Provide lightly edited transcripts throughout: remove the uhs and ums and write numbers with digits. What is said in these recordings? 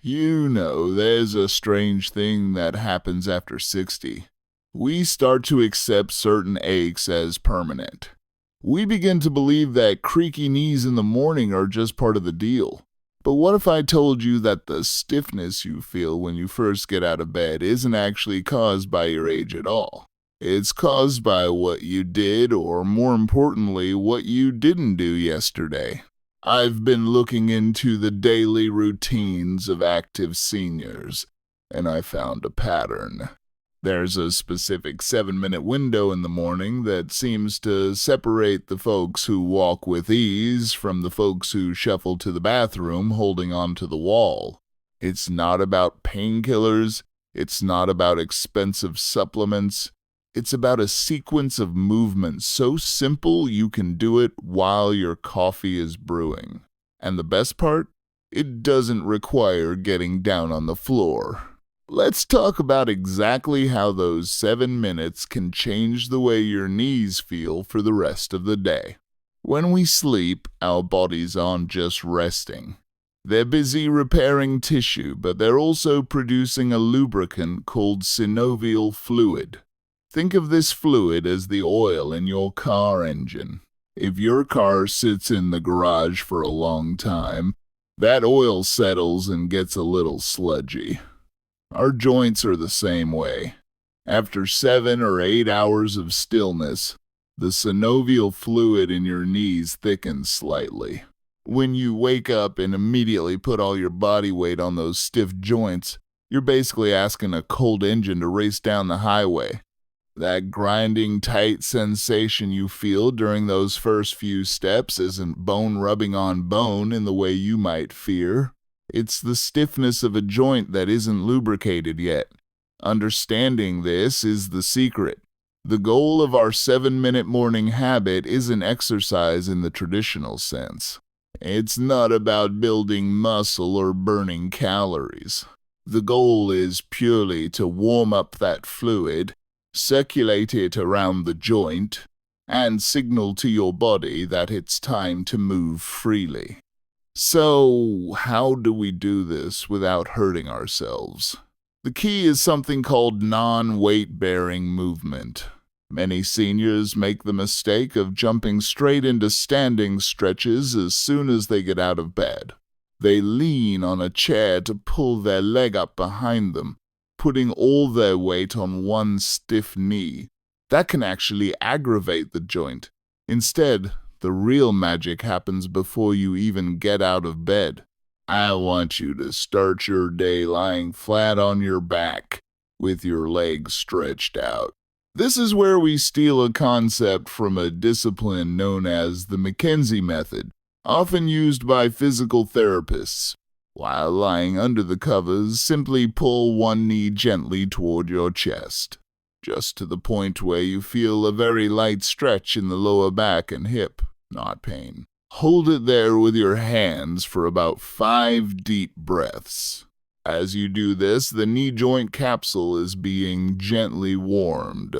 There's a strange thing that happens after 60. We start to accept certain aches as permanent. We begin to believe that creaky knees in the morning are just part of the deal. But what if I told you that the stiffness you feel when you first get out of bed isn't actually caused by your age at all? It's caused by what you did, or more importantly, what you didn't do yesterday. I've been looking into the daily routines of active seniors, and I found a pattern. There's a specific 7-minute window in the morning that seems to separate the folks who walk with ease from the folks who shuffle to the bathroom holding onto the wall. It's not about painkillers, it's not about expensive supplements. It's about a sequence of movements so simple you can do it while your coffee is brewing. And the best part? It doesn't require getting down on the floor. Let's talk about exactly how those 7 minutes can change the way your knees feel for the rest of the day. When we sleep, our bodies aren't just resting. They're busy repairing tissue, but they're also producing a lubricant called synovial fluid. Think of this fluid as the oil in your car engine. If your car sits in the garage for a long time, that oil settles and gets a little sludgy. Our joints are the same way. After 7 or 8 hours of stillness, the synovial fluid in your knees thickens slightly. When you wake up and immediately put all your body weight on those stiff joints, you're basically asking a cold engine to race down the highway. That grinding tight sensation you feel during those first few steps isn't bone rubbing on bone in the way you might fear. It's the stiffness of a joint that isn't lubricated yet. Understanding this is the secret. The goal of our 7-minute morning habit isn't exercise in the traditional sense. It's not about building muscle or burning calories. The goal is purely to warm up that fluid, circulate it around the joint, and signal to your body that it's time to move freely. So, how do we do this without hurting ourselves? The key is something called non-weight-bearing movement. Many seniors make the mistake of jumping straight into standing stretches as soon as they get out of bed. They lean on a chair to pull their leg up behind them, putting all their weight on one stiff knee. That can actually aggravate the joint. Instead, the real magic happens before you even get out of bed. I want you to start your day lying flat on your back, with your legs stretched out. This is where we steal a concept from a discipline known as the McKenzie method, often used by physical therapists. While lying under the covers, simply pull one knee gently toward your chest, just to the point where you feel a very light stretch in the lower back and hip, not pain. Hold it there with your hands for about 5 deep breaths. As you do this, the knee joint capsule is being gently warmed.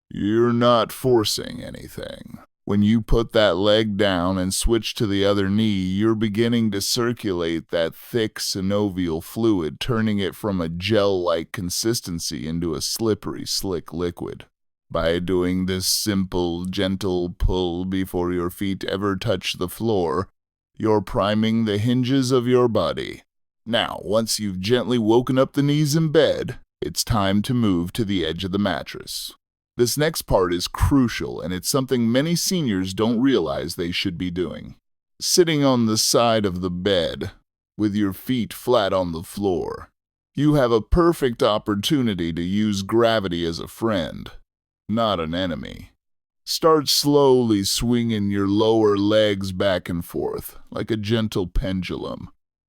You're not forcing anything. When you put that leg down and switch to the other knee, you're beginning to circulate that thick synovial fluid, turning it from a gel-like consistency into a slippery, slick liquid. By doing this simple, gentle pull before your feet ever touch the floor, you're priming the hinges of your body. Now, once you've gently woken up the knees in bed, it's time to move to the edge of the mattress. This next part is crucial, and it's something many seniors don't realize they should be doing. Sitting on the side of the bed, with your feet flat on the floor, you have a perfect opportunity to use gravity as a friend, not an enemy. Start slowly swinging your lower legs back and forth, like a gentle pendulum.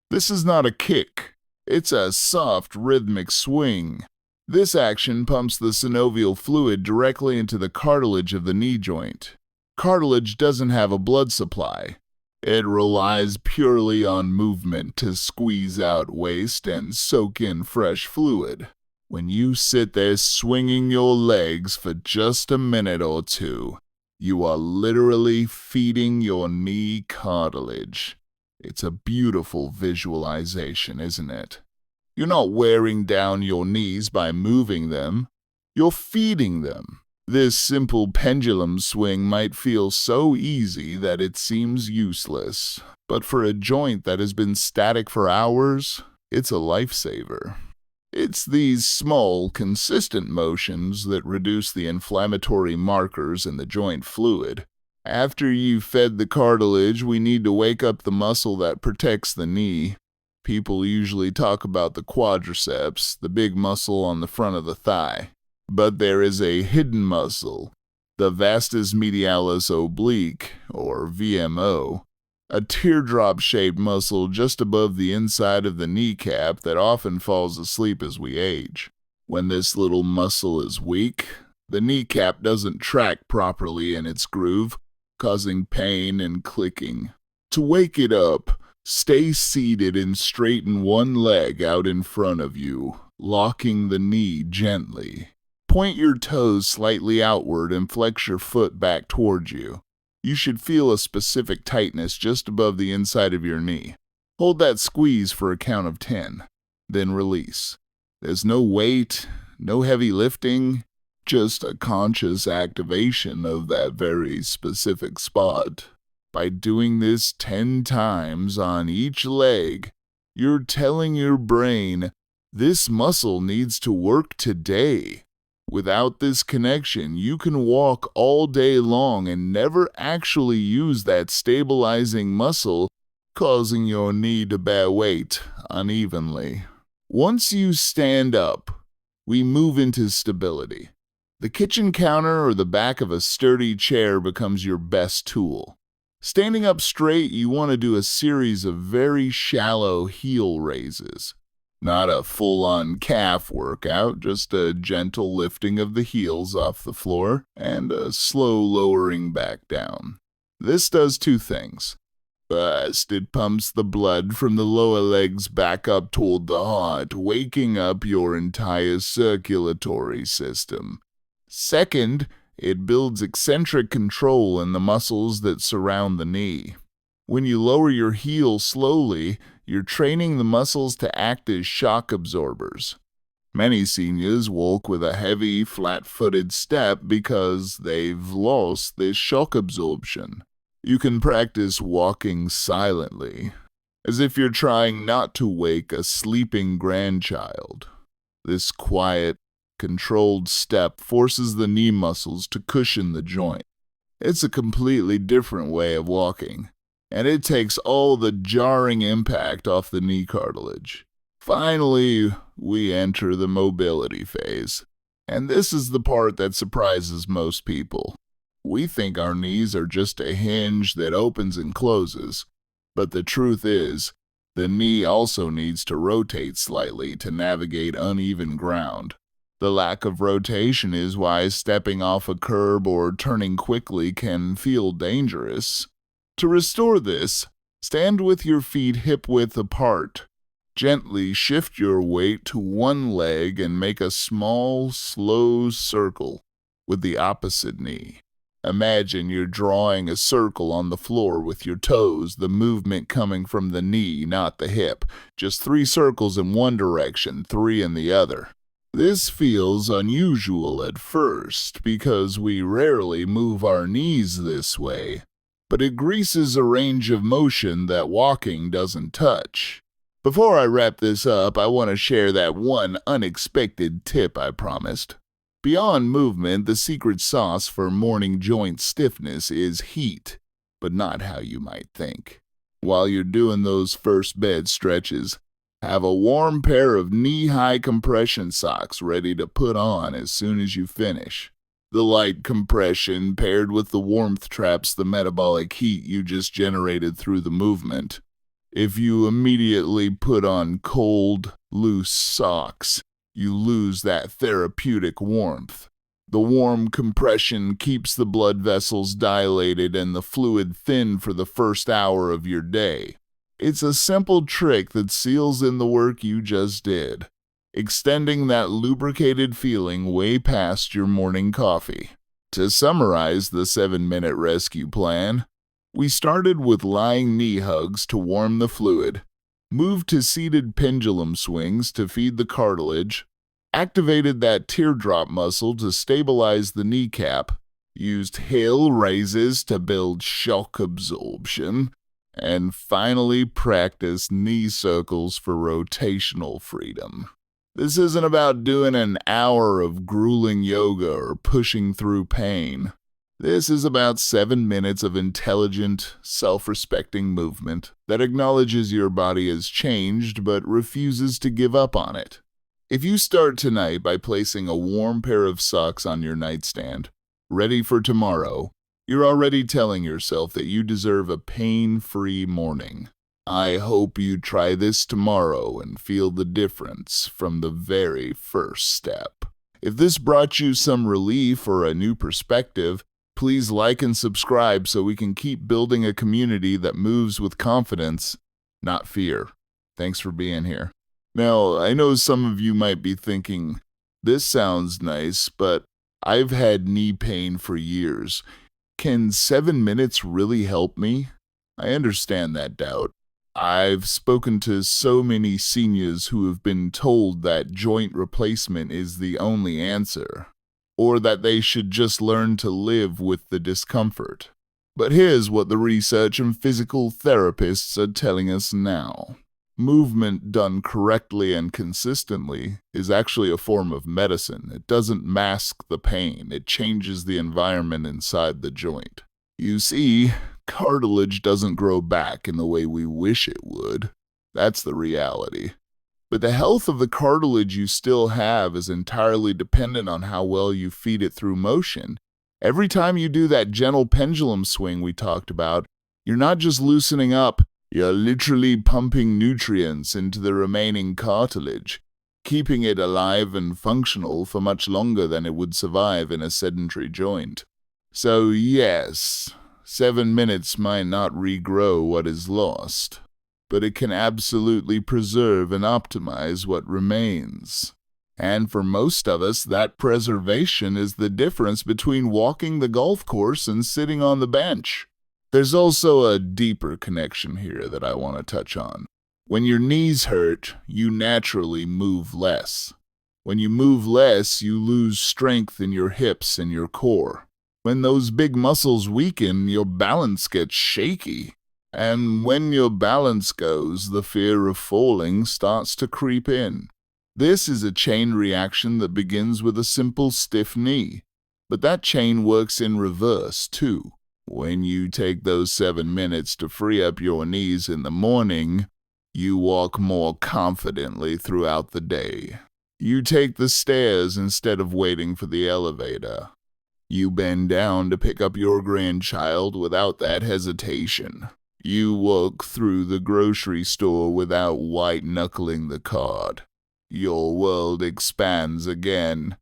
This is not a kick. It's a soft, rhythmic swing. This action pumps the synovial fluid directly into the cartilage of the knee joint. Cartilage doesn't have a blood supply. It relies purely on movement to squeeze out waste and soak in fresh fluid. When you sit there swinging your legs for just a minute or two, you are literally feeding your knee cartilage. It's a beautiful visualization, isn't it? You're not wearing down your knees by moving them. You're feeding them. This simple pendulum swing might feel so easy that it seems useless, but for a joint that has been static for hours, it's a lifesaver. It's these small, consistent motions that reduce the inflammatory markers in the joint fluid. After you've fed the cartilage, we need to wake up the muscle that protects the knee. People usually talk about the quadriceps, the big muscle on the front of the thigh. But there is a hidden muscle, the vastus medialis oblique, or VMO, a teardrop-shaped muscle just above the inside of the kneecap that often falls asleep as we age. When this little muscle is weak, the kneecap doesn't track properly in its groove, causing pain and clicking. To wake it up, stay seated and straighten one leg out in front of you, locking the knee gently. Point your toes slightly outward and flex your foot back towards you. You should feel a specific tightness just above the inside of your knee. Hold that squeeze for a count of 10, then release. There's no weight, no heavy lifting, just a conscious activation of that very specific spot. By doing this 10 times on each leg, you're telling your brain, this muscle needs to work today. Without this connection, you can walk all day long and never actually use that stabilizing muscle, causing your knee to bear weight unevenly. Once you stand up, we move into stability. The kitchen counter or the back of a sturdy chair becomes your best tool. Standing up straight, you want to do a series of very shallow heel raises. Not a full-on calf workout, just a gentle lifting of the heels off the floor and a slow lowering back down. This does two things. First, it pumps the blood from the lower legs back up toward the heart, waking up your entire circulatory system. Second, it builds eccentric control in the muscles that surround the knee. When you lower your heel slowly, you're training the muscles to act as shock absorbers. Many seniors walk with a heavy, flat-footed step because they've lost this shock absorption. You can practice walking silently, as if you're trying not to wake a sleeping grandchild. This quiet, controlled step forces the knee muscles to cushion the joint. It's a completely different way of walking, and it takes all the jarring impact off the knee cartilage. Finally, we enter the mobility phase, and this is the part that surprises most people. We think our knees are just a hinge that opens and closes, but the truth is, the knee also needs to rotate slightly to navigate uneven ground. The lack of rotation is why stepping off a curb or turning quickly can feel dangerous. To restore this, stand with your feet hip-width apart. Gently shift your weight to one leg and make a small, slow circle with the opposite knee. Imagine you're drawing a circle on the floor with your toes, the movement coming from the knee, not the hip. Just 3 circles in one direction, 3 in the other. This feels unusual at first because we rarely move our knees this way, but it greases a range of motion that walking doesn't touch. Before I wrap this up, I want to share that one unexpected tip I promised. Beyond movement, the secret sauce for morning joint stiffness is heat, but not how you might think. While you're doing those first bed stretches, have a warm pair of knee-high compression socks ready to put on as soon as you finish. The light compression paired with the warmth traps the metabolic heat you just generated through the movement. If you immediately put on cold, loose socks, you lose that therapeutic warmth. The warm compression keeps the blood vessels dilated and the fluid thin for the first hour of your day. It's a simple trick that seals in the work you just did, extending that lubricated feeling way past your morning coffee. To summarize the 7-minute rescue plan, we started with lying knee hugs to warm the fluid. moved to seated pendulum swings to feed the cartilage, activated that teardrop muscle to stabilize the kneecap, used heel raises to build shock absorption, and finally practiced knee circles for rotational freedom. This isn't about doing an hour of grueling yoga or pushing through pain. This is about 7 minutes of intelligent, self-respecting movement that acknowledges your body has changed but refuses to give up on it. If you start tonight by placing a warm pair of socks on your nightstand, ready for tomorrow, you're already telling yourself that you deserve a pain-free morning. I hope you try this tomorrow and feel the difference from the very first step. If this brought you some relief or a new perspective, please like and subscribe so we can keep building a community that moves with confidence, not fear. Thanks for being here. Now, I know some of you might be thinking, this sounds nice, but I've had knee pain for years. Can 7 minutes really help me? I understand that doubt. I've spoken to so many seniors who have been told that joint replacement is the only answer, or that they should just learn to live with the discomfort. But here's what the research and physical therapists are telling us now. Movement done correctly and consistently is actually a form of medicine. It doesn't mask the pain, it changes the environment inside the joint. You see, cartilage doesn't grow back in the way we wish it would. That's the reality. But the health of the cartilage you still have is entirely dependent on how well you feed it through motion. Every time you do that gentle pendulum swing we talked about, you're not just loosening up, you're literally pumping nutrients into the remaining cartilage, keeping it alive and functional for much longer than it would survive in a sedentary joint. So yes, 7 minutes might not regrow what is lost, but it can absolutely preserve and optimize what remains. And for most of us, that preservation is the difference between walking the golf course and sitting on the bench. There's also a deeper connection here that I want to touch on. When your knees hurt, you naturally move less. When you move less, you lose strength in your hips and your core. When those big muscles weaken, your balance gets shaky. And when your balance goes, the fear of falling starts to creep in. This is a chain reaction that begins with a simple stiff knee. But that chain works in reverse, too. When you take those 7 minutes to free up your knees in the morning, you walk more confidently throughout the day. You take the stairs instead of waiting for the elevator. You bend down to pick up your grandchild without that hesitation. You walk through the grocery store without white-knuckling the cart. Your world expands again.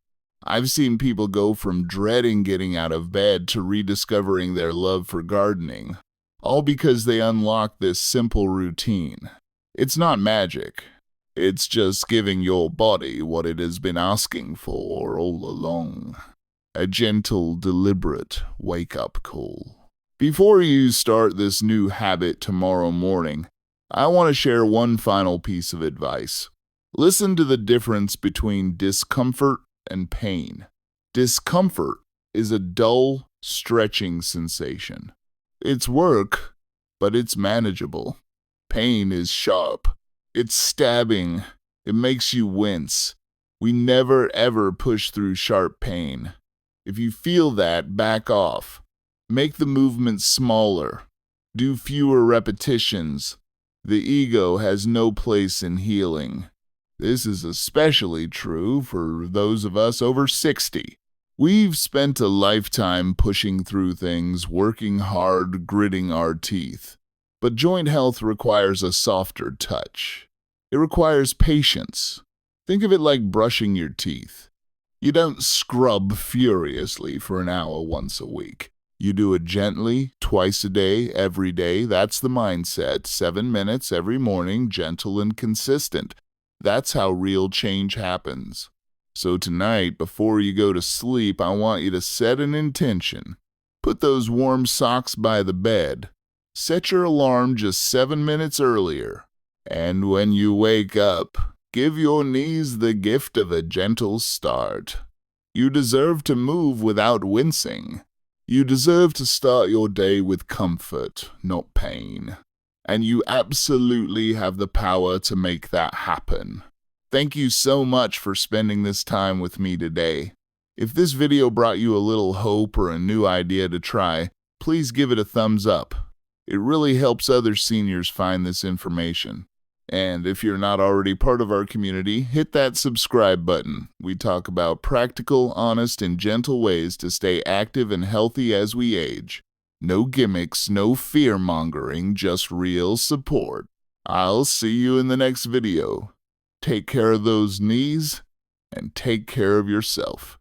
I've seen people go from dreading getting out of bed to rediscovering their love for gardening, all because they unlocked this simple routine. It's not magic. It's just giving your body what it has been asking for all along. A gentle, deliberate wake-up call. Before you start this new habit tomorrow morning, I want to share one final piece of advice. Listen to the difference between discomfort and pain. Discomfort is a dull, stretching sensation. It's work, but it's manageable. Pain is sharp. It's stabbing. It makes you wince. We never ever push through sharp pain. If you feel that, back off. Make the movement smaller. Do fewer repetitions. The ego has no place in healing. This is especially true for those of us over 60. We've spent a lifetime pushing through things, working hard, gritting our teeth. But joint health requires a softer touch. It requires patience. Think of it like brushing your teeth. You don't scrub furiously for an hour once a week. You do it gently, twice a day, every day. That's the mindset. 7 minutes every morning, gentle and consistent. That's how real change happens. So tonight, before you go to sleep, I want you to set an intention. Put those warm socks by the bed. Set your alarm just 7 minutes earlier. And when you wake up, give your knees the gift of a gentle start. You deserve to move without wincing. You deserve to start your day with comfort, not pain. And you absolutely have the power to make that happen. Thank you so much for spending this time with me today. If this video brought you a little hope or a new idea to try, please give it a thumbs up. It really helps other seniors find this information. And if you're not already part of our community, hit that subscribe button. We talk about practical, honest, and gentle ways to stay active and healthy as we age. No gimmicks, no fear-mongering, just real support. I'll see you in the next video. Take care of those knees, and take care of yourself.